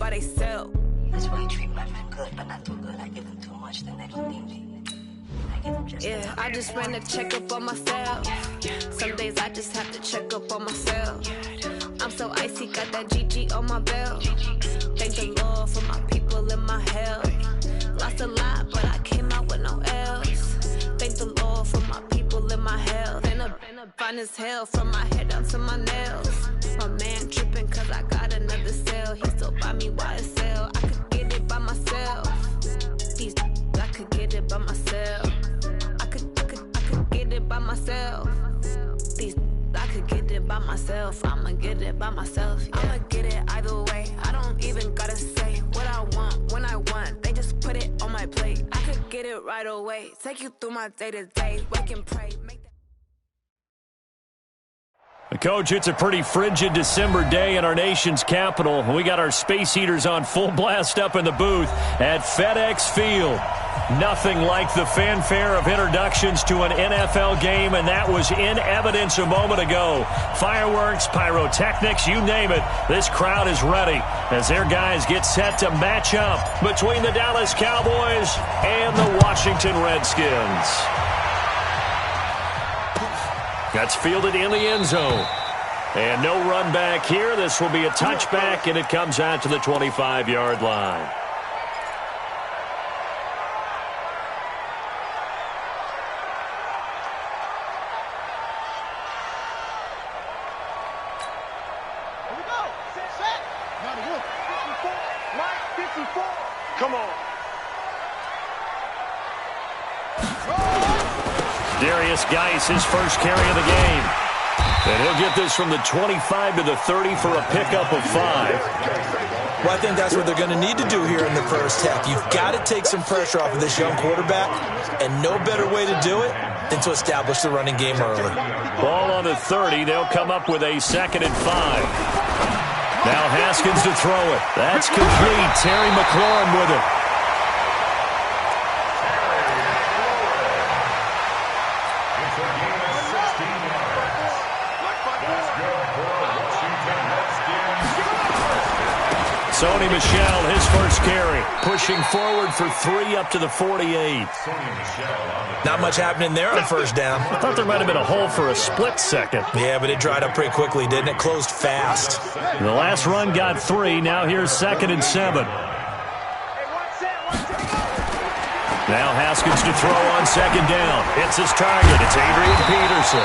by themselves. That's why you treat my men good, but not too good. I give them too much, then they don't need me. I give them just Yeah, I just ran a checkup on myself. Some days I just have to check up on myself. I'm so icy, got that GG on my belt. Thank the Lord for my people in my health. Lost a lot, but I came out with no L's. Thank the Lord for my people in my health. Been a fine as hell from my head down to my nails. My man tripping cause I got another cell. He still buy me YSL. I could get it by myself. These I could get it by myself. I could get it by myself. These I could get it by myself. I'ma get it by myself. Yeah. I'ma get it either way. I don't even gotta say what I want when I want. They just put it on my plate. I could get it right away. Take you through my day to day. Wake and pray. Make that. Coach, it's a pretty frigid December day in our nation's capital. We got our space heaters on full blast up in the booth at FedEx Field. Nothing like the fanfare of introductions to an NFL game, and that was in evidence a moment ago. Fireworks, pyrotechnics, you name it. This crowd is ready as their guys get set to match up between the Dallas Cowboys and the Washington Redskins. That's fielded in the end zone. And no run back here. This will be a touchback, and it comes out to the 25-yard line. Here we go. Set. Not a look. 54. Right, 54. Come on. Darius Geis, his first carry of the game. And he'll get this from the 25 to the 30 for a pickup of 5. Well, I think that's what they're going to need to do here in the first half. You've got to take some pressure off of this young quarterback, and no better way to do it than to establish the running game early. Ball on the 30. They'll come up with a 2nd and 5. Now Haskins to throw it. That's complete. Terry McLaurin with it. Sony Michel, his first carry, pushing forward for 3 up to the 48. Not much happening there on first down. I thought there might have been a hole for a split second. Yeah, but it dried up pretty quickly, didn't it? Closed fast. The last run got 3. Now here's 2nd and 7. Now Haskins to throw on 2nd down. It's his target. It's Adrian Peterson.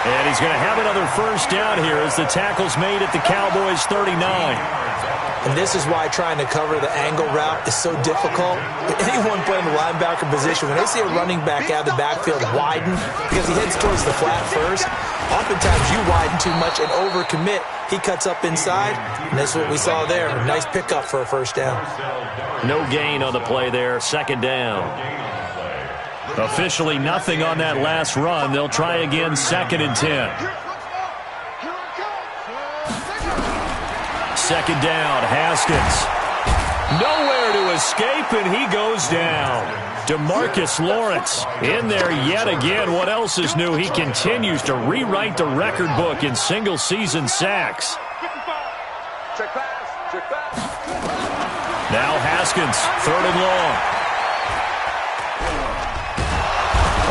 And he's going to have another first down here as the tackle's made at the Cowboys' 39. And this is why trying to cover the angle route is so difficult. Anyone playing the linebacker position, when they see a running back out of the backfield widen because he heads towards the flat first, oftentimes you widen too much and overcommit. He cuts up inside, and that's what we saw there. A nice pickup for a first down. No gain on the play there. 2nd down. Officially nothing on that last run. They'll try again 2nd and 10. 2nd down, Haskins. Nowhere to escape, and he goes down. DeMarcus Lawrence in there yet again. What else is new? He continues to rewrite the record book in single-season sacks. Now Haskins, 3rd and long.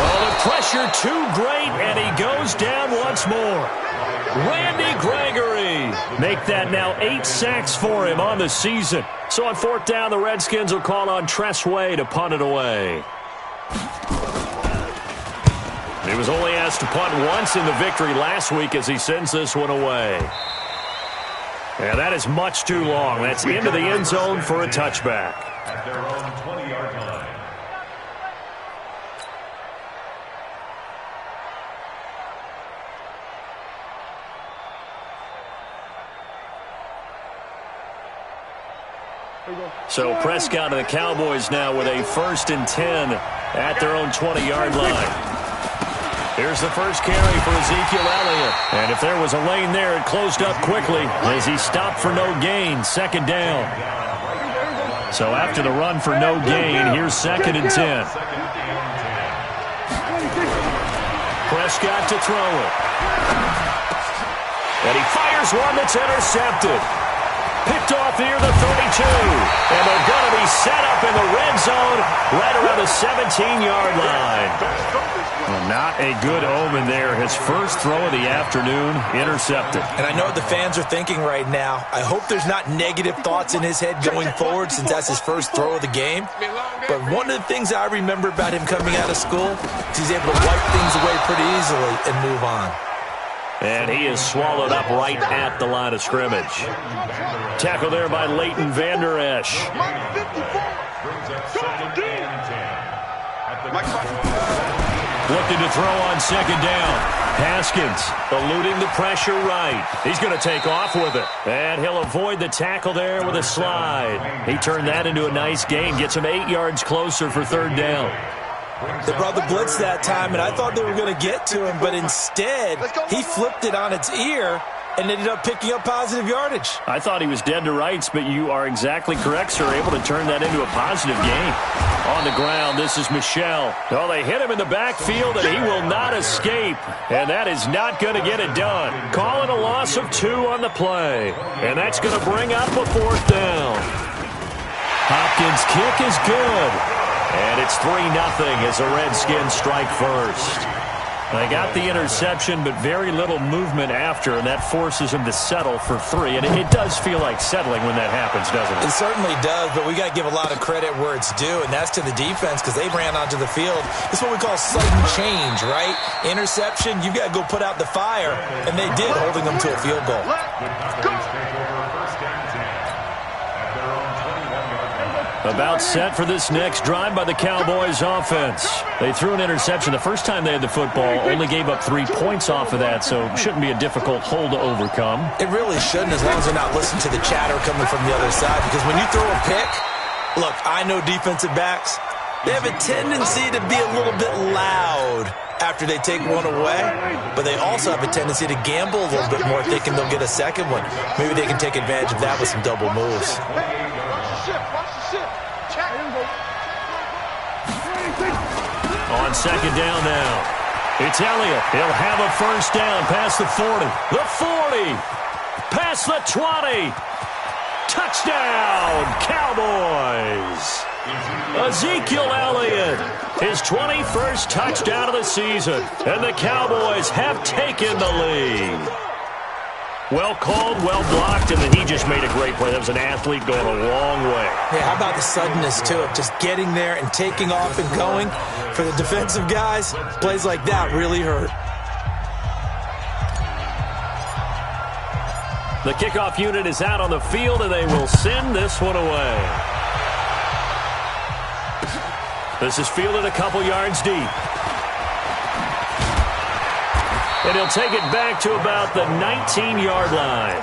Oh, the pressure too great, and he goes down once more. Randy Gregory. Make that now 8 sacks for him on the season. So on 4th down, the Redskins will call on Tress Way to punt it away. He was only asked to punt once in the victory last week as he sends this one away. Yeah, that is much too long. That's into the end zone for a touchback. At their own 20-yard line. So Prescott and the Cowboys now with a 1st and 10 at their own 20-yard line. Here's the first carry for Ezekiel Elliott. And if there was a lane there, it closed up quickly as he stopped for no gain. 2nd down. So after the run for no gain, here's 2nd and 10. Prescott to throw it. And he fires one that's intercepted. Picked off near the 32. And they're going to be set up in the red zone right around the 17-yard line. Well, not a good omen there. His first throw of the afternoon intercepted. And I know what the fans are thinking right now. I hope there's not negative thoughts in his head going forward since that's his first throw of the game. But one of the things I remember about him coming out of school is he's able to wipe things away pretty easily and move on. And he is swallowed up right at the line of scrimmage. Tackle there by Leighton Vander Esch. Looking to throw on second down. Haskins eluding the pressure right. He's going to take off with it. And he'll avoid the tackle there with a slide. He turned that into a nice gain. Gets him 8 yards closer for third down. They brought the blitz that time, and I thought they were going to get to him, but instead, he flipped it on its ear and ended up picking up positive yardage. I thought he was dead to rights, but you are exactly correct, sir. Able to turn that into a positive gain. On the ground, this is Michel. Oh, they hit him in the backfield, and he will not escape. And that is not going to get it done. Calling a loss of 2 on the play. And that's going to bring up a fourth down. Hopkins' kick is good. And it's 3-0 as the Redskins strike first. They got the interception, but very little movement after, and that forces him to settle for 3. And it does feel like settling when that happens, doesn't it? It certainly does, but we got to give a lot of credit where it's due, and that's to the defense because they ran onto the field. It's what we call sudden change, right? Interception, you got to go put out the fire, and they did, holding them to a field goal. About set for this next drive by the Cowboys offense. They threw an interception the first time they had the football, only gave up 3 points off of that, so shouldn't be a difficult hole to overcome. It really shouldn't, as long as they're not listening to the chatter coming from the other side, because when you throw a pick, look, I know defensive backs, they have a tendency to be a little bit loud after they take one away, but they also have a tendency to gamble a little bit more thinking they'll get a second one. Maybe they can take advantage of that with some double moves. On second down now, it's Elliott. He'll have a first down past the 40. The 40. Past the 20. Touchdown, Cowboys. Ezekiel Elliott, his 21st touchdown of the season. And the Cowboys have taken the lead. Well called, well blocked, and then he just made a great play. That was an athlete going a long way. Yeah, how about the suddenness, too, of just getting there and taking off and going? For the defensive guys, plays like that really hurt. The kickoff unit is out on the field, and they will send this one away. This is fielded a couple yards deep. And he'll take it back to about the 19-yard line.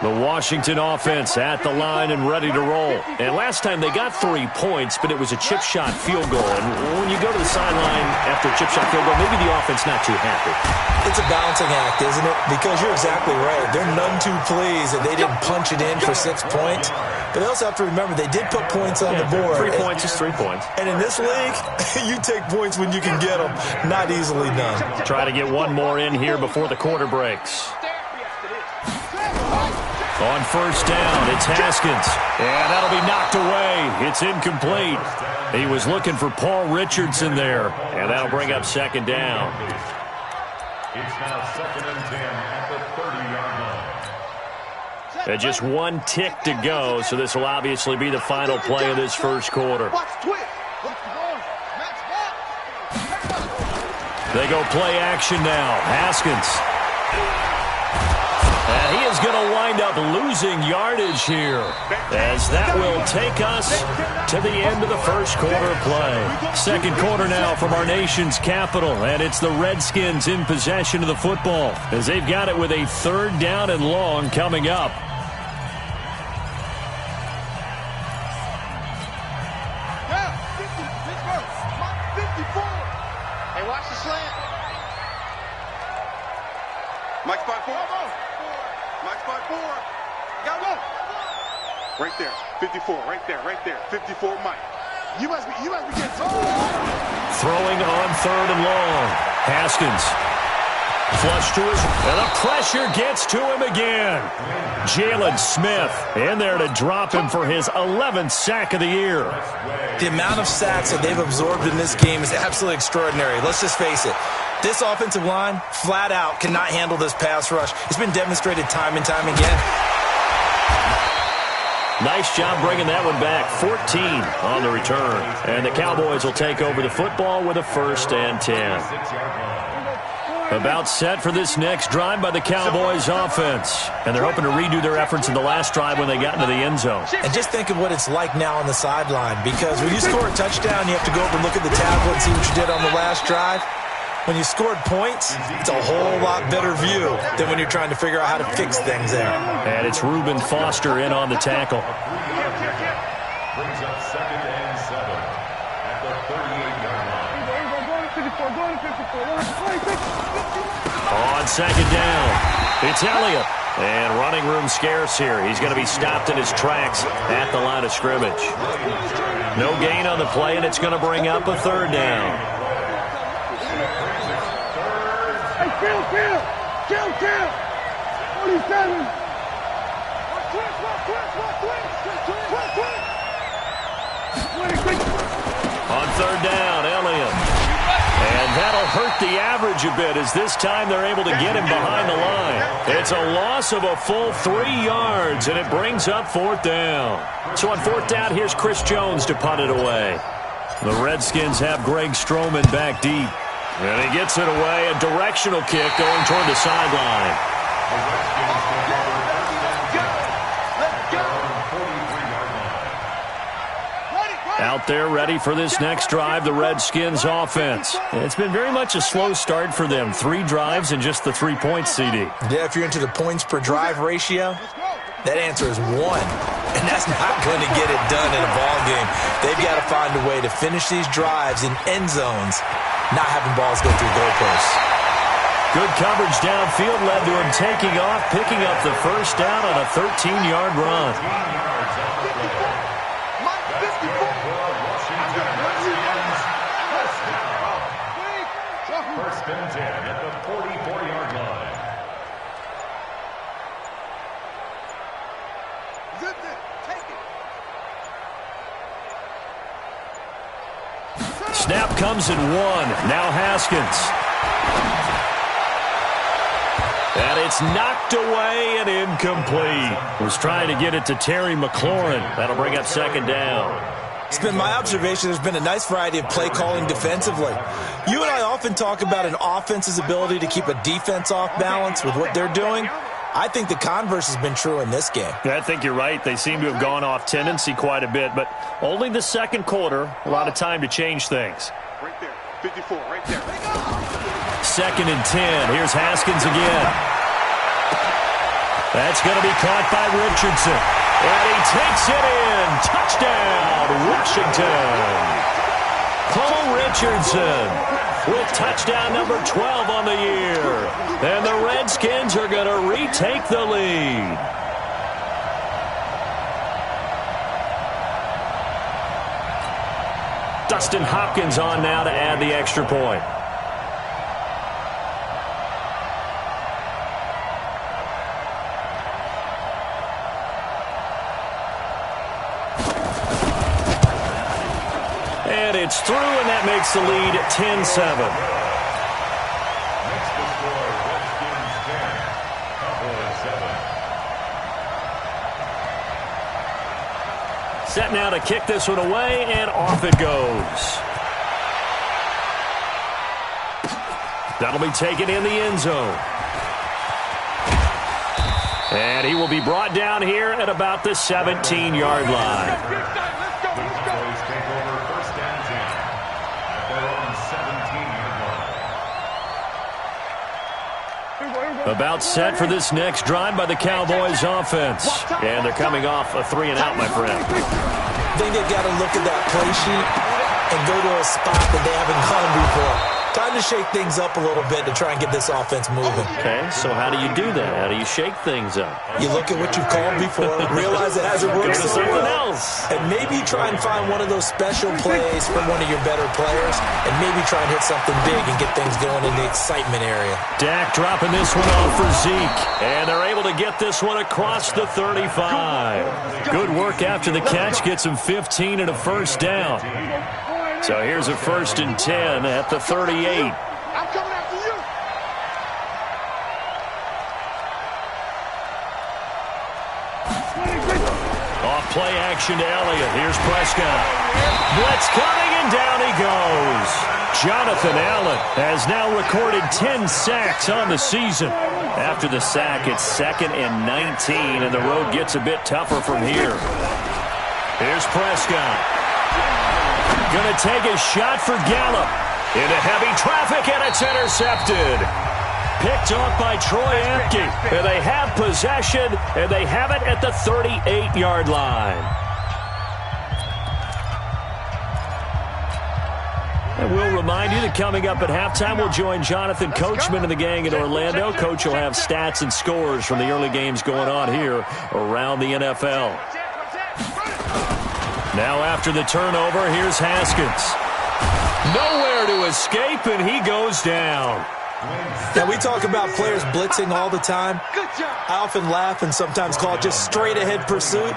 The Washington offense at the line and ready to roll. And last time they got 3 points, but it was a chip shot field goal. And when you go to the sideline after a chip shot field goal, maybe the offense not too happy. It's a balancing act, isn't it? Because you're exactly right. They're none too pleased that they didn't punch it in for 6 points. But they also have to remember they did put points on the board. 3 points is 3 points. And in this league, you take points when you can get them. Not easily done. Try to get one more in here before the quarter breaks. On first down, it's Haskins. And that'll be knocked away. It's incomplete. He was looking for Paul Richardson there. And that'll bring up second down. It's now 2nd and 10 at the 30-yard line. And just 1 tick to go, so this will obviously be the final play of this first quarter. They go play action now. Haskins. And he is going to wind up losing yardage here, as that will take us to the end of the first quarter of play. Second quarter now from our nation's capital, and it's the Redskins in possession of the football, as they've got it with a 3rd down and long coming up. Hey, watch the slant. Mike spot 4. Mike spot 4. Got one. Right there. 54. Right there. 54 Mike. You must be getting Throwing on 3rd and long. Haskins. Flush to his, and the pressure gets to him again. Jalen Smith in there to drop him for his 11th sack of the year. The amount of sacks that they've absorbed in this game is absolutely extraordinary. Let's just face it. This offensive line, flat out, cannot handle this pass rush. It's been demonstrated time and time again. Nice job bringing that one back. 14 on the return. And the Cowboys will take over the football with a 1st and 10. About set for this next drive by the Cowboys offense. And they're hoping to redo their efforts in the last drive when they got into the end zone. And just think of what it's like now on the sideline, because when you score a touchdown, you have to go over and look at the tablet and see what you did on the last drive. When you scored points, it's a whole lot better view than when you're trying to figure out how to fix things there. And it's Reuben Foster in on the tackle. Brings up 2nd and 7 at the 38-yard line. On 2nd down, it's Elliott. And running room scarce here. He's going to be stopped in his tracks at the line of scrimmage. No gain on the play, and it's going to bring up a 3rd down. Kill. 47. On 3rd down, Elliott. And that'll hurt the average a bit as this time they're able to get him behind the line. It's a loss of a full 3 yards, and it brings up 4th down. So on 4th down, here's Chris Jones to punt it away. The Redskins have Greg Stroman back deep. And he gets it away, a directional kick going toward the sideline. Out there ready for this next drive, the Redskins offense. It's been very much a slow start for them. 3 drives and just the 3 points, CD. Yeah, if you're into the points per drive ratio, that answer is 1. And that's not going to get it done in a ball game. They've got to find a way to finish these drives in end zones, not having balls go through goalposts. Good coverage downfield led to him taking off, picking up the 1st down on a 13-yard run. First and 10 at the 44-yard line. Snap comes in 1. Now Haskins. And it's knocked away and incomplete. Was trying to get it to Terry McLaurin. That'll bring up 2nd down. It's been my observation there's been a nice variety of play calling defensively. You and I often talk about an offense's ability to keep a defense off balance with what they're doing. I think the converse has been true in this game. I think you're right. They seem to have gone off tendency quite a bit, but only the 2nd quarter, a lot of time to change things. Right there, 54, right there. 2nd and 10. Here's Haskins again. That's going to be caught by Richardson. And he takes it in. Touchdown, Washington. Cole Richardson with touchdown number 12 on the year. And the Redskins are going to retake the lead. Dustin Hopkins on now to add the extra point. And it's through, and that makes the lead 10-7. Next to score, Redskins 10, Cowboys 7. Set now to kick this one away, and off it goes. That'll be taken in the end zone. And he will be brought down here at about the 17-yard line. About set for this next drive by the Cowboys offense. And they're coming off a 3-and-out, my friend. I think they've got to look at that play sheet and go to a spot that they haven't gone before. Time to shake things up a little bit to try and get this offense moving. Okay, so how do you do that? How do you shake things up? You look at what you've called before, realize it hasn't worked so something well, else. and maybe try and find one of those special plays from one of your better players, and maybe try and hit something big and get things going in the excitement area. Dak dropping this one off for Zeke, and they're able to get this one across the 35. Good work after the catch, gets him 15 and a first down. So here's a 1st and 10 at the 38. I'm coming after you. Off play action to Elliott. Here's Prescott. Blitz coming, and down he goes. Jonathan Allen has now recorded 10 sacks on the season. After the sack, it's 2nd and 19, and the road gets a bit tougher from here. Here's Prescott. Going to take a shot for Gallup. Into heavy traffic, and it's intercepted. Picked off by Troy Apke. And they have possession, and they have it at the 38-yard line. And we'll remind you that coming up at halftime, we'll join Jonathan Coachman and the gang in Orlando. Coach will have stats and scores from the early games going on here around the NFL. Now after the turnover, here's Haskins. Nowhere to escape, and he goes down. Now, we talk about players blitzing all the time. I often laugh and sometimes call it just straight-ahead pursuit.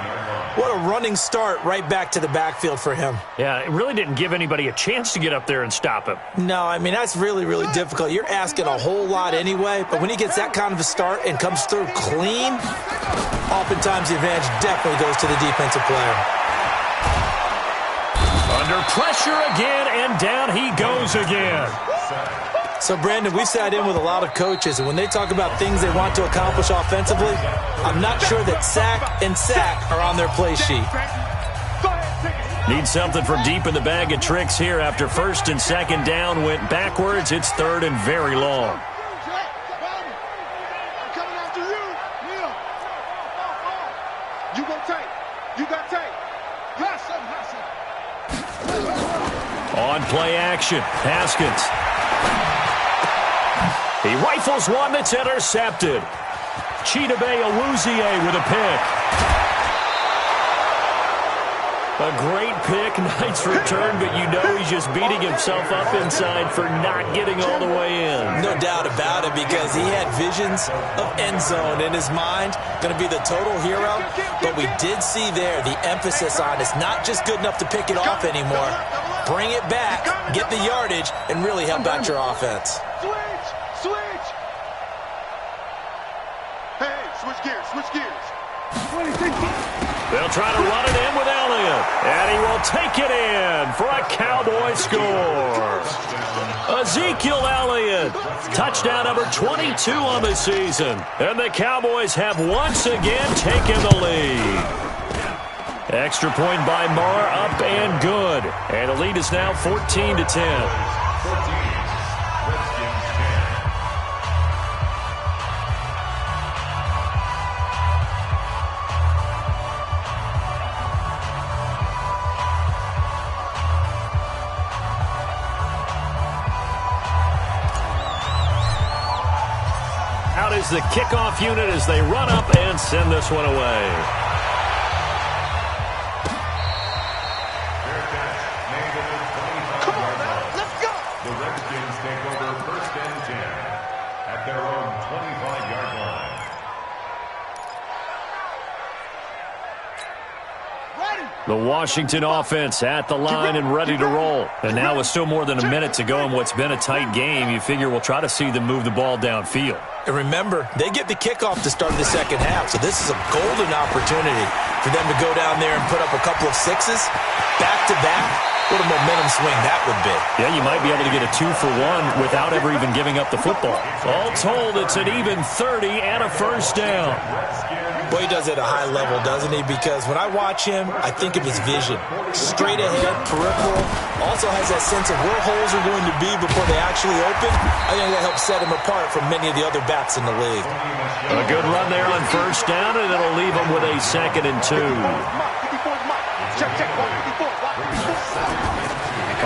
What a running start right back to the backfield for him. Yeah, it really didn't give anybody a chance to get up there and stop him. No, I mean, that's really, really difficult. You're asking a whole lot anyway, but when he gets that kind of a start and comes through clean, oftentimes the advantage definitely goes to the defensive player. Under pressure again, and down he goes again. So, Brandon, we've sat in with a lot of coaches, and when they talk about things they want to accomplish offensively, I'm not sure that sack and sack are on their play sheet. Need something from deep in the bag of tricks here after 1st and 2nd down went backwards. It's 3rd and very long. I'm coming after you. You go take. You got take. On play action, Haskins. He rifles one that's intercepted. Chidobe Awuzie with a pick. A great pick, nice return, but you know he's just beating himself up inside for not getting all the way in. No doubt about it, because he had visions of end zone in his mind. Going to be the total hero, but we did see there the emphasis on it's not just good enough to pick it off anymore. Bring it back, get the yardage, and really help out your offense. Switch. Hey, switch gears. They'll try to run it in with Elliott, and he will take it in for a Cowboy score. Ezekiel Elliott, touchdown number 22 on the season, and the Cowboys have once again taken the lead. Extra point by Marr, up and good, and the lead is now 14-10. Out is the kickoff unit as they run up and send this one away. Come on now, let's go. The Redskins take over 1st and 10 at their own 25-yard line. The Washington offense at the line and ready to roll. And now with still more than a minute to go in what's been a tight game, you figure we'll try to see them move the ball downfield. And remember, they get the kickoff to start the second half, so this is a golden opportunity for them to go down there and put up a couple of sixes back-to-back. What a momentum swing that would be. Yeah, you might be able to get a 2-for-1 without ever even giving up the football. All told, it's an even 30 and a first down. Boy, he does it at a high level, doesn't he? Because when I watch him, I think of his vision. Straight ahead, peripheral. Also has that sense of where holes are going to be before they actually open. I think that helps set him apart from many of the other backs in the league. A good run there on first down, and it'll leave him with a 2nd and 2.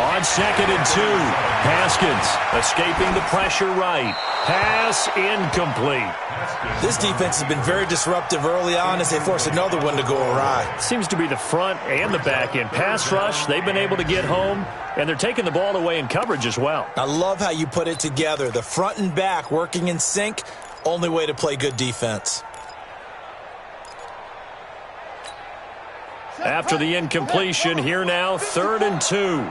On on 2nd and 2. Haskins escaping the pressure right. Pass incomplete. This defense has been very disruptive early on as they force another one to go awry. Seems to be the front and the back end. Pass rush, they've been able to get home, and they're taking the ball away in coverage as well. I love how you put it together. The front and back working in sync, only way to play good defense. After the incompletion, here now, 3rd and 2.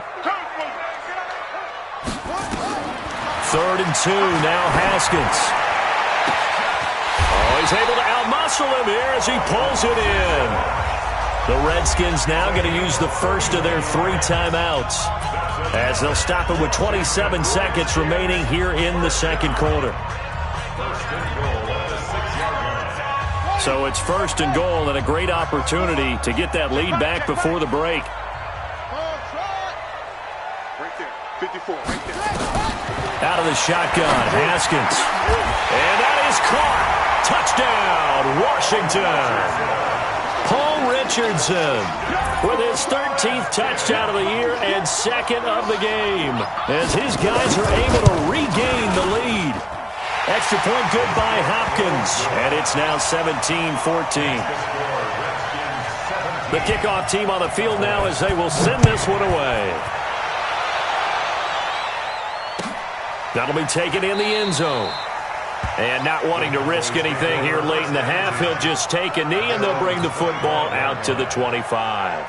3rd and 2, now Haskins. Oh, he's able to outmuscle him here as he pulls it in. The Redskins now going to use the first of their 3 timeouts as they'll stop it with 27 seconds remaining here in the second quarter. So it's 1st and goal and a great opportunity to get that lead back before the break. Right there, 54, right there. Out of the shotgun, Haskins. And that is caught. Touchdown, Washington. Paul Richardson with his 13th touchdown of the year and 2nd of the game as his guys are able to regain the lead. Extra point good by Hopkins, and it's now 17-14. The kickoff team on the field now as they will send this one away. That'll be taken in the end zone. And not wanting to risk anything here late in the half, he'll just take a knee, and they'll bring the football out to the 25.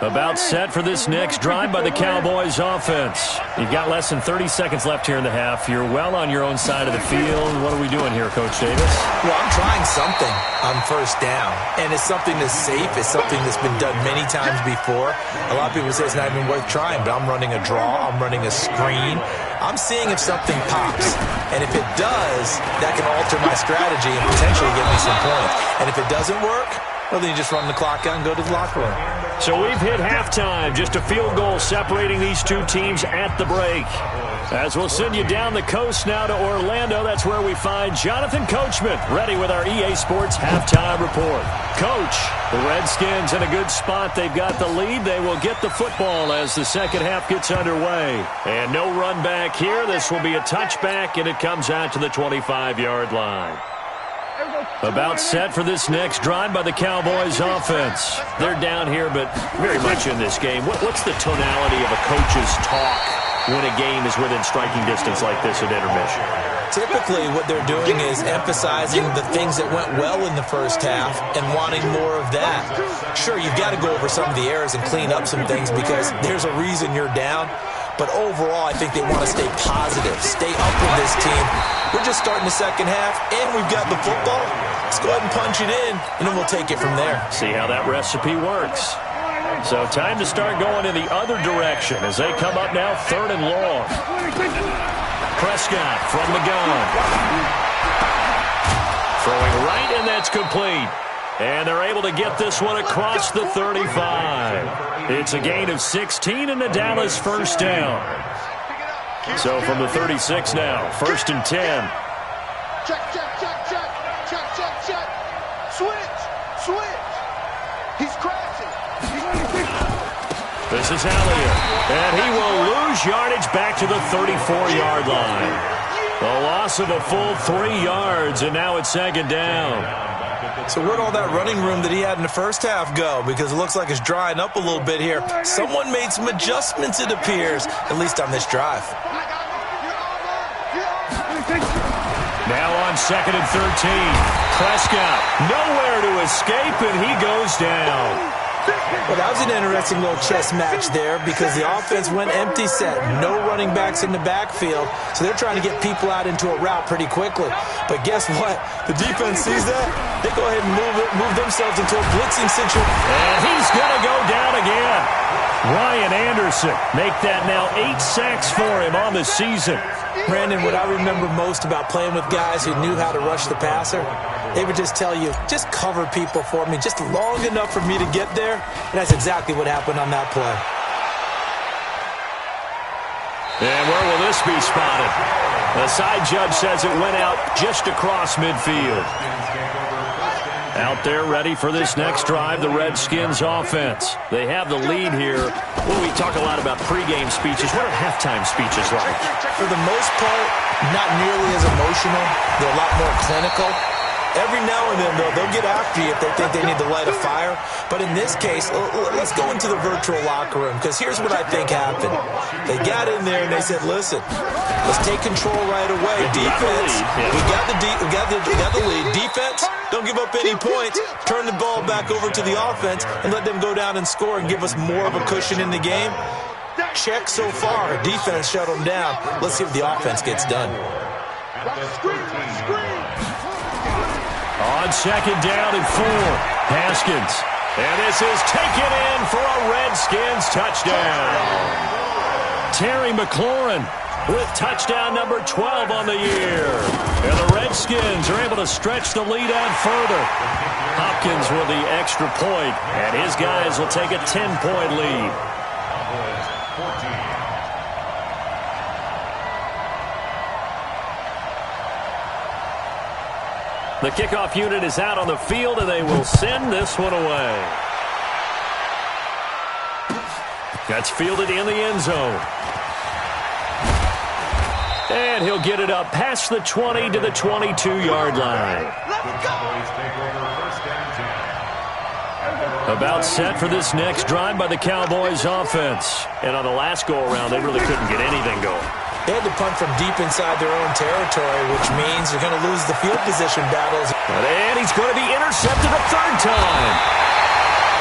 About set for this next drive by the Cowboys offense. You've got less than 30 seconds left here in the half. You're well on your own side of the field. What are we doing here, Coach Davis? Well, I'm trying something on 1st down, and it's something that's safe. It's something that's been done many times before. A lot of people say it's not even worth trying, but I'm running a draw. I'm running a screen. I'm seeing if something pops, and if it does, that can alter my strategy and potentially get me some points. And if it doesn't work, well, then you just run the clock out and go to the locker room. So we've hit halftime. Just a field goal separating these two teams at the break. As we'll send you down the coast now to Orlando, that's where we find Jonathan Coachman, ready with our EA Sports halftime report. Coach, the Redskins in a good spot. They've got the lead. They will get the football as the second half gets underway. And no run back here. This will be a touchback, and it comes out to the 25-yard line. About set for this next drive by the Cowboys offense. They're down here, but very much in this game. What's the tonality of a coach's talk when a game is within striking distance like this at intermission? Typically, what they're doing is emphasizing the things that went well in the first half and wanting more of that. Sure, you've got to go over some of the errors and clean up some things because there's a reason you're down. But overall, I think they want to stay positive, stay up with this team. We're just starting the second half, and we've got the football. Let's go ahead and punch it in, and then we'll take it from there. See how that recipe works. So time to start going in the other direction as they come up now 3rd and long. Prescott from the gun. Throwing right, and that's complete. And they're able to get this one across the 35. It's a gain of 16 and the Dallas 1st down. So from the 36 now, 1st and 10. Check, check, check, check, check, check, check. Switch, switch. He's crashing. This is Elliott, and he will lose yardage back to the 34-yard line. The loss of a full 3 yards, and now it's 2nd down. So where'd all that running room that he had in the first half go? Because it looks like it's drying up a little bit here. Someone made some adjustments, it appears, at least on this drive. Now on 2nd and 13. Prescott nowhere to escape, and he goes down. Well, that was an interesting little chess match there because the offense went empty set. No running backs in the backfield, so they're trying to get people out into a route pretty quickly. But guess what? The defense sees that. They go ahead and move themselves into a blitzing situation. And he's going to go down again. Ryan Anderson make that now 8 sacks for him on the season. Brandon, what I remember most about playing with guys who knew how to rush the passer, they would just tell you, just cover people for me, just long enough for me to get there. And that's exactly what happened on that play. And where will this be spotted? The side judge says it went out just across midfield. Out there ready for this next drive, the Redskins offense. They have the lead here. Well, we talk a lot about pregame speeches. What are halftime speeches like? For the most part, not nearly as emotional. They're a lot more clinical. Every now and then, though, they'll get after you if they think they need to light a fire. But in this case, let's go into the virtual locker room, because here's what I think happened. They got in there and they said, listen, let's take control right away. Defense, we got the lead. Defense, don't give up any points. Turn the ball back over to the offense and let them go down and score and give us more of a cushion in the game. Check so far. Defense shut them down. Let's see if the offense gets done. On second down and 4, Haskins. And this is taken in for a Redskins touchdown. Terry McLaurin with touchdown number 12 on the year. And the Redskins are able to stretch the lead out further. Hopkins with the extra point, and his guys will take a 10-point lead. The kickoff unit is out on the field, and they will send this one away. That's fielded in the end zone. And he'll get it up past the 20 to the 22-yard line. About set for this next drive by the Cowboys offense. And on the last go-around, they really couldn't get anything going. They had to punt from deep inside their own territory, which means they're going to lose the field position battles. And he's going to be intercepted a third time.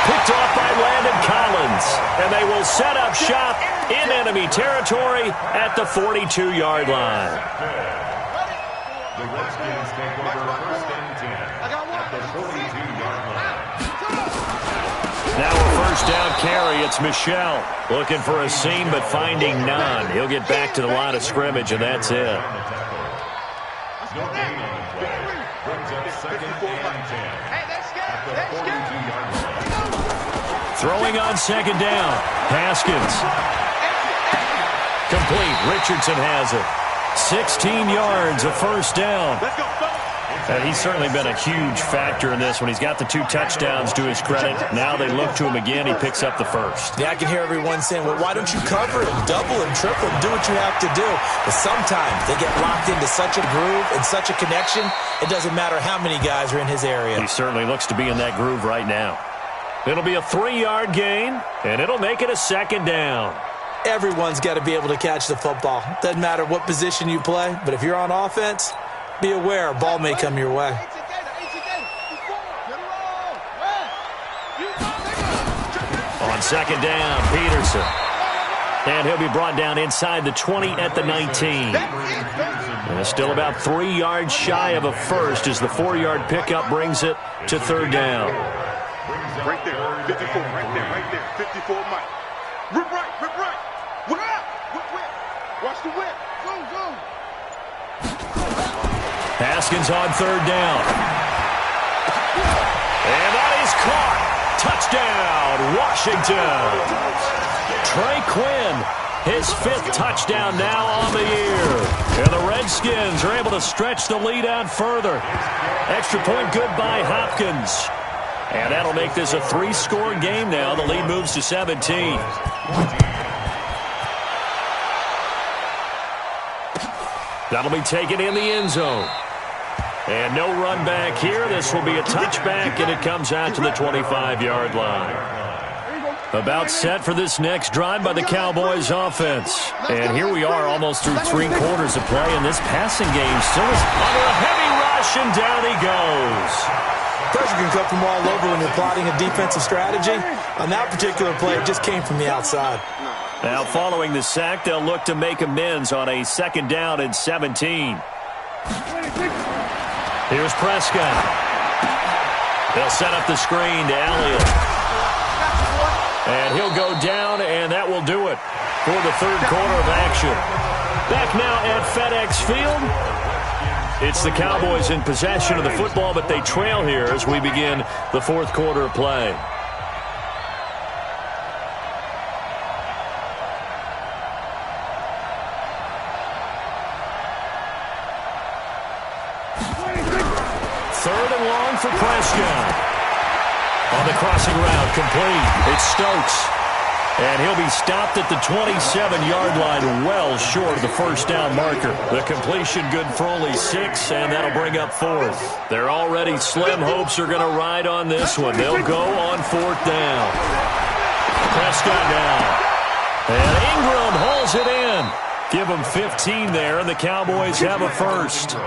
Picked off by Landon Collins. And they will set up shop in enemy territory at the 42-yard line. The Redskins take over first and 10 at the 42-yard line. Now a first down carry. It's Michel looking for a seam but finding none. He'll get back to the line of scrimmage, and that's it. No gain on the play. Brings up second and 10 at the 42-yard line. Throwing on second down. Haskins. Complete. Richardson has it. 16 yards, a first down. And he's certainly been a huge factor in this one. He's got the 2 touchdowns to his credit. Now they look to him again. He picks up the first. Yeah, I can hear everyone saying, well, why don't you cover him, double him, triple him, do what you have to do. But sometimes they get locked into such a groove and such a connection, it doesn't matter how many guys are in his area. He certainly looks to be in that groove right now. It'll be a 3-yard gain, and it'll make it a second down. Everyone's got to be able to catch the football. Doesn't matter what position you play, but if you're on offense, be aware a ball may come your way. On second down, Peterson. And he'll be brought down inside the 20 at the 19. And it's still about 3 yards shy of a first as the 4-yard pickup brings it to third down. Right there, 54, right there, 54, Mike. Rip right, rip right. Whip out, whip. Watch the whip. Go. Haskins on third down. And that is caught. Touchdown, Washington. Trey Quinn, his 5th touchdown now on the year. And the Redskins are able to stretch the lead out further. Extra point good by Hopkins. And that'll make this a 3-score game now. The lead moves to 17. That'll be taken in the end zone. And no run back here. This will be a touchback, and it comes out to the 25-yard line. About set for this next drive by the Cowboys offense. And here we are almost through 3 quarters of play, and this passing game still is under a heavy rush, and down he goes. Pressure can come from all over when you're plotting a defensive strategy. On that particular play, it just came from the outside. Now following the sack, they'll look to make amends on a second down and 17. Here's Prescott. They'll set up the screen to Elliott. And he'll go down, and that will do it for the third quarter of action. Back now at FedEx Field. It's the Cowboys in possession of the football, but they trail here as we begin the fourth quarter of play. long for Prescott. On the crossing route, complete. It's Stokes. And he'll be stopped at the 27-yard line, well short of the first down marker. The completion good for only 6, and that'll bring up 4th. They're already slim hopes are going to ride on this one. They'll go on 4th down. Prescott down. And Ingram hauls it in. Give them 15 there, and the Cowboys have a first.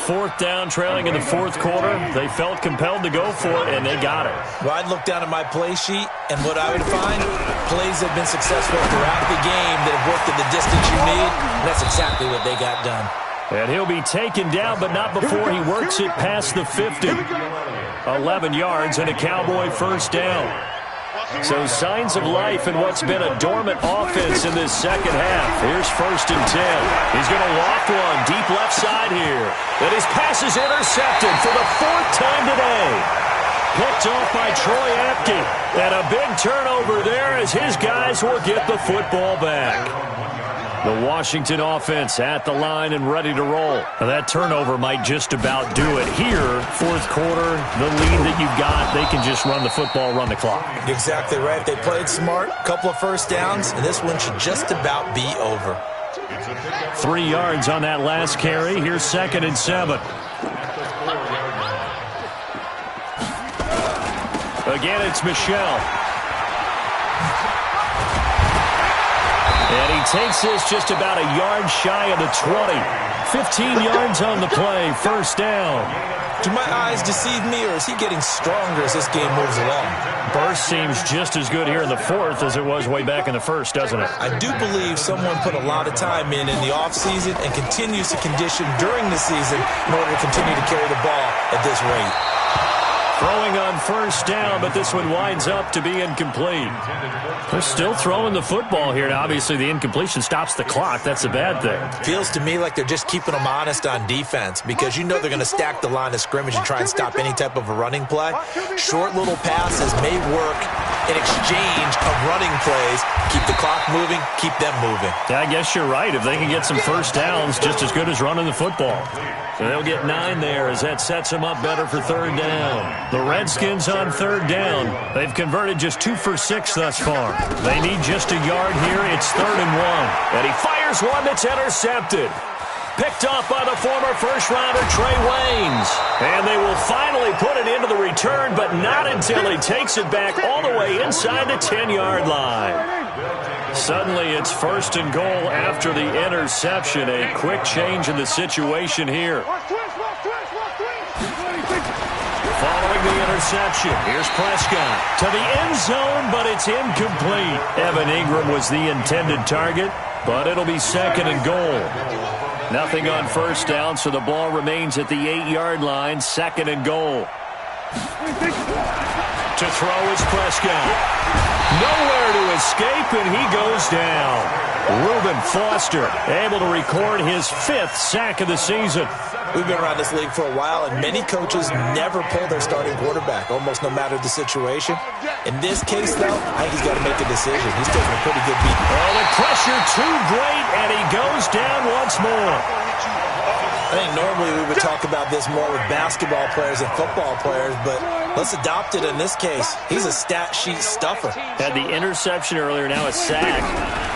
4th down, trailing in the 4th quarter. They felt compelled to go for it, and they got it. Well, I'd look down at my play sheet, and what I would find, plays have been successful throughout the game that have worked at the distance you need, and that's exactly what they got done. And he'll be taken down, but not before he works it past the 50. 11 yards and a Cowboy first down. So signs of life in what's been a dormant offense in this second half. Here's 1st and 10. He's going to loft one deep left side here. And his pass is intercepted for the 4th time today. Picked off by Troy Apke. And a big turnover there as his guys will get the football back. The Washington offense at the line and ready to roll. Now that turnover might just about do it here. 4th quarter, the lead that you've got, they can just run the football, run the clock. Exactly right. They played smart, couple of first downs, and this one should just about be over. 3 yards on that last carry. Here's 2nd and 7. Again, it's Michel. And he takes this just about a yard shy of the 20. 15 yards on the play, first down. Do my eyes deceive me, or is he getting stronger as this game moves along? Burst seems just as good here in the 4th as it was way back in the 1st, doesn't it? I do believe someone put a lot of time in the offseason and continues to condition during the season in order to continue to carry the ball at this rate. Throwing on first down, but this one winds up to be incomplete. They're still throwing the football here. Now, obviously, the incompletion stops the clock. That's a bad thing. Feels to me like they're just keeping them honest on defense because you know they're going to stack the line of scrimmage and try and stop any type of a running play. Short little passes may work in exchange of running plays. Keep the clock moving, keep them moving. Yeah, I guess you're right. If they can get some first downs, just as good as running the football. So they'll get 9 there as that sets them up better for 3rd down. The Redskins on 3rd down. They've converted just 2 for 6 thus far. They need just a yard here. It's 3rd and 1. And he fires one that's intercepted. Picked off by the former first-rounder Trey Waynes. And they will finally put it into the return, but not until he takes it back all the way inside the 10-yard line. Suddenly, it's 1st and goal after the interception. A quick change in the situation here. Following the interception, here's Prescott to the end zone, but it's incomplete. Evan Ingram was the intended target, but it'll be 2nd and goal. Nothing on first down, so the ball remains at the 8-yard line, 2nd and goal. To throw is Prescott. Nowhere to escape, and he goes down. Reuben Foster able to record his 5th sack of the season. We've been around this league for a while, and many coaches never pull their starting quarterback, almost no matter the situation. In this case, though, I think he's got to make a decision. He's taking a pretty good beat. Oh, the pressure too great, and he goes down once more. I think normally we would talk about this more with basketball players and football players, but let's adopt it in this case. He's a stat sheet stuffer. Had the interception earlier, now a sack.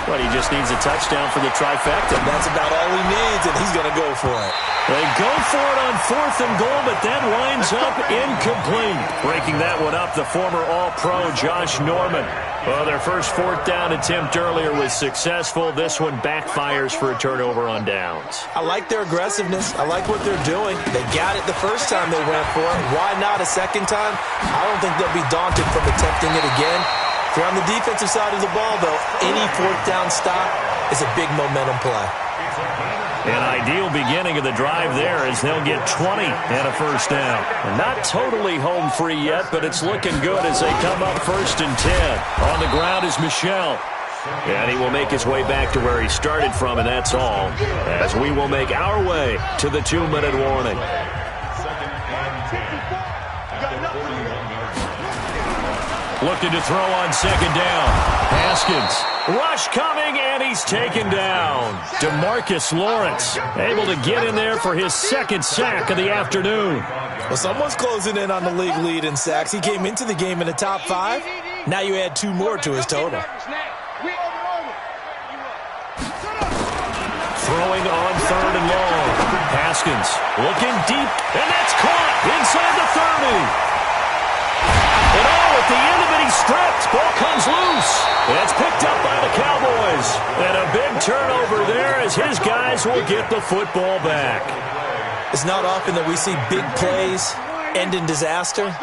But he just needs a touchdown for the trifecta. That's about all he needs, and he's going to go for it. They go for it on 4th and goal, but that winds up incomplete. Breaking that one up, the former All-Pro Josh Norman. Well, their first 4th down attempt earlier was successful. This one backfires for a turnover on downs. I like their aggressiveness. I like what they're doing. They got it the first time they went for it. Why not a second time? I don't think they'll be daunted from attempting it again. If you're on the defensive side of the ball, though, any 4th down stop is a big momentum play. An ideal beginning of the drive there as they'll get 20 and a first down. Not totally home free yet, but it's looking good as they come up 1st and 10. On the ground is Michel. And he will make his way back to where he started from, and that's all, as we will make our way to the 2-minute warning. Looking to throw on 2nd down. Haskins Rush coming, and he's taken down. DeMarcus Lawrence able to get in there for his second sack of the afternoon. Well, someone's closing in on the league lead in sacks. He came into the game in the top 5. Now you add 2 more to his total. Throwing on 3rd and long. Haskins looking deep, and that's caught inside the 30. And at the end of it, he's stripped. Ball comes loose. And it's picked up by the Cowboys. And a big turnover there as his guys will get the football back. It's not often that we see big plays end in disaster,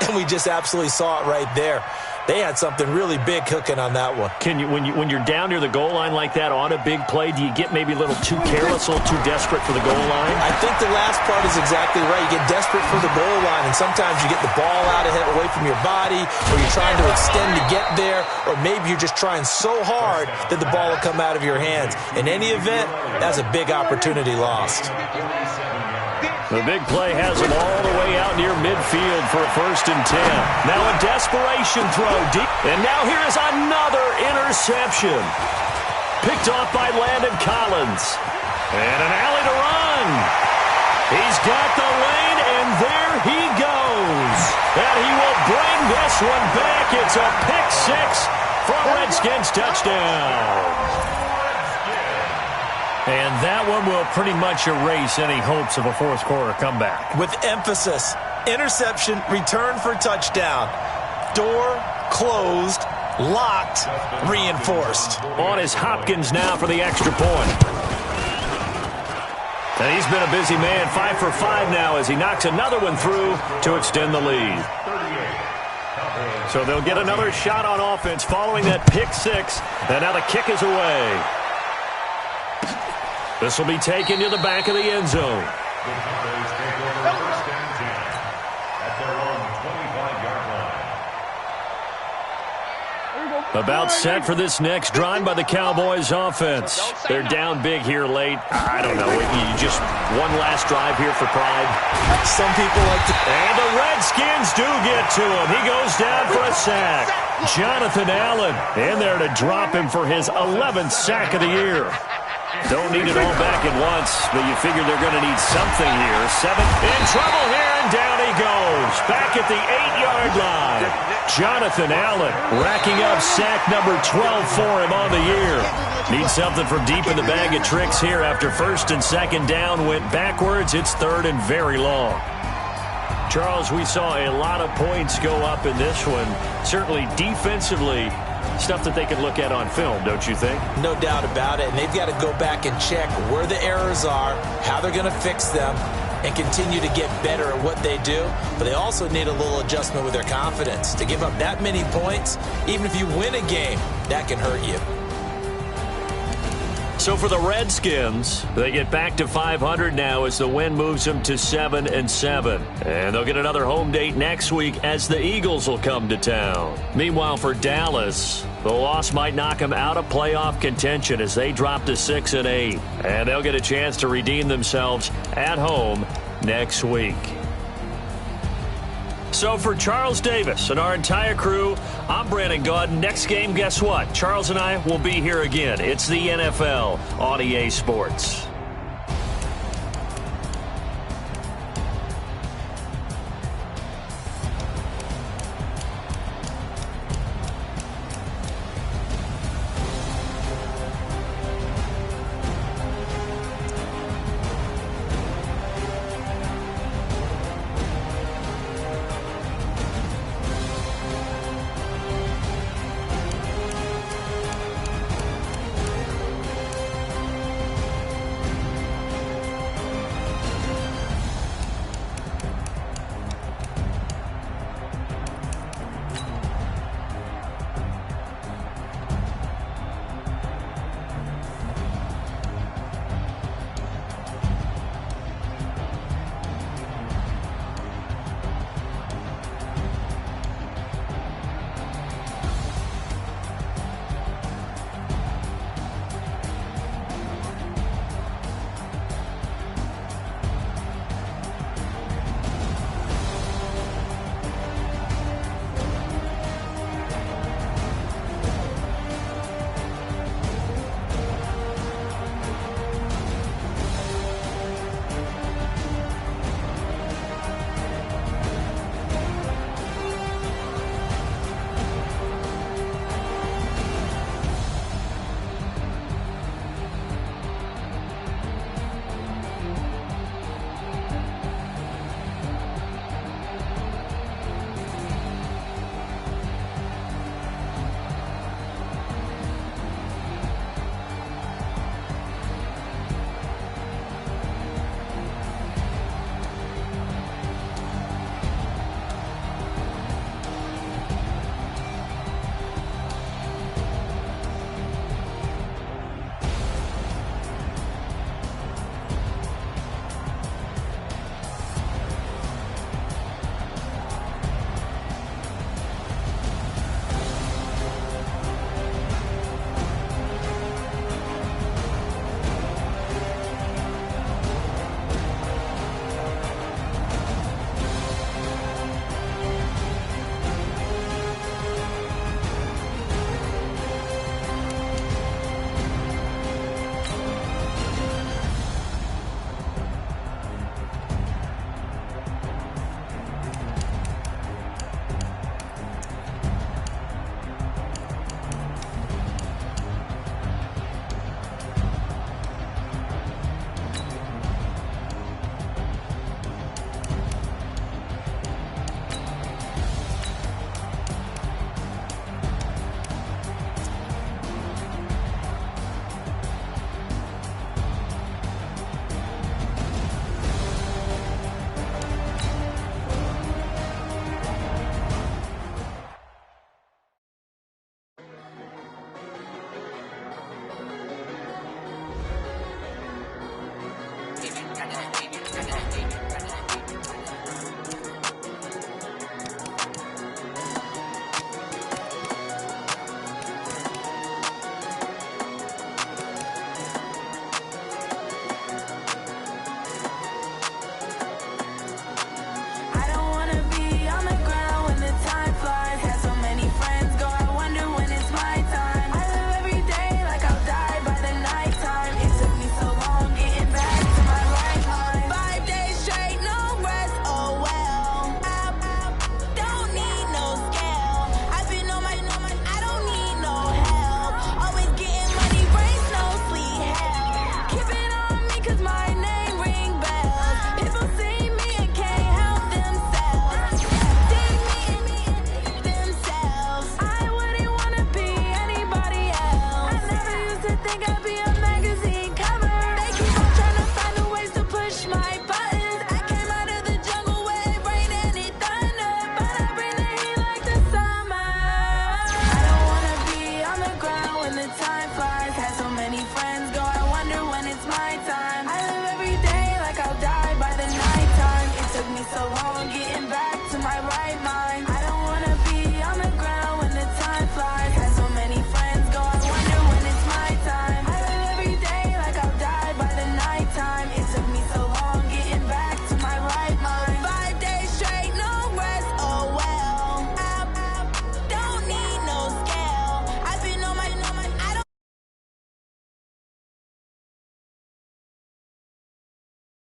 and we just absolutely saw it right there. They had something really big cooking on that one. Can you, when you're down near the goal line like that on a big play, do you get maybe a little too careless, a little too desperate for the goal line? I think the last part is exactly right. You get desperate for the goal line, and sometimes you get the ball out ahead, away from your body, or you're trying to extend to get there, or maybe you're just trying so hard that the ball will come out of your hands. In any event, that's a big opportunity lost. The big play has him all the way out near midfield for a 1st and 10. Now a desperation throw deep. And now here is another interception. Picked off by Landon Collins. And an alley to run. He's got the lane, and there he goes. And he will bring this one back. It's a pick 6 for a Redskins touchdown. And that one will pretty much erase any hopes of a fourth-quarter comeback. With emphasis, interception, return for touchdown. Door closed, locked, reinforced. On is Hopkins now for the extra point. And he's been a busy man, 5 for 5 now as he knocks another one through to extend the lead. So they'll get another shot on offense following that pick 6. And now the kick is away. This will be taken to the back of the end zone. About set for this next drive by the Cowboys offense. They're down big here late. I don't know. You just one last drive here for pride. Some people like to. And the Redskins do get to him. He goes down for a sack. Jonathan Allen in there to drop him for his 11th sack of the year. Don't need it all back at once, but you figure they're going to need something here. 7 in trouble here, and down he goes. Back at the 8-yard line. Jonathan Allen racking up sack number 12 for him on the year. Needs something from deep in the bag of tricks here after 1st and 2nd down went backwards. It's 3rd and very long. Charles, we saw a lot of points go up in this one. Certainly defensively, stuff that they can look at on film, don't you think? No doubt about it, and they've got to go back and check where the errors are, how they're going to fix them, and continue to get better at what they do. But they also need a little adjustment with their confidence. To give up that many points, even if you win a game, that can hurt you. So for the Redskins, they get back to 500 now as the win moves them to 7-7. And they'll get another home date next week as the Eagles will come to town. Meanwhile, for Dallas, the loss might knock them out of playoff contention as they drop to 6-8. And they'll get a chance to redeem themselves at home next week. So for Charles Davis and our entire crew, I'm Brandon Gaudin. Next game, guess what? Charles and I will be here again. It's the NFL on EA Sports.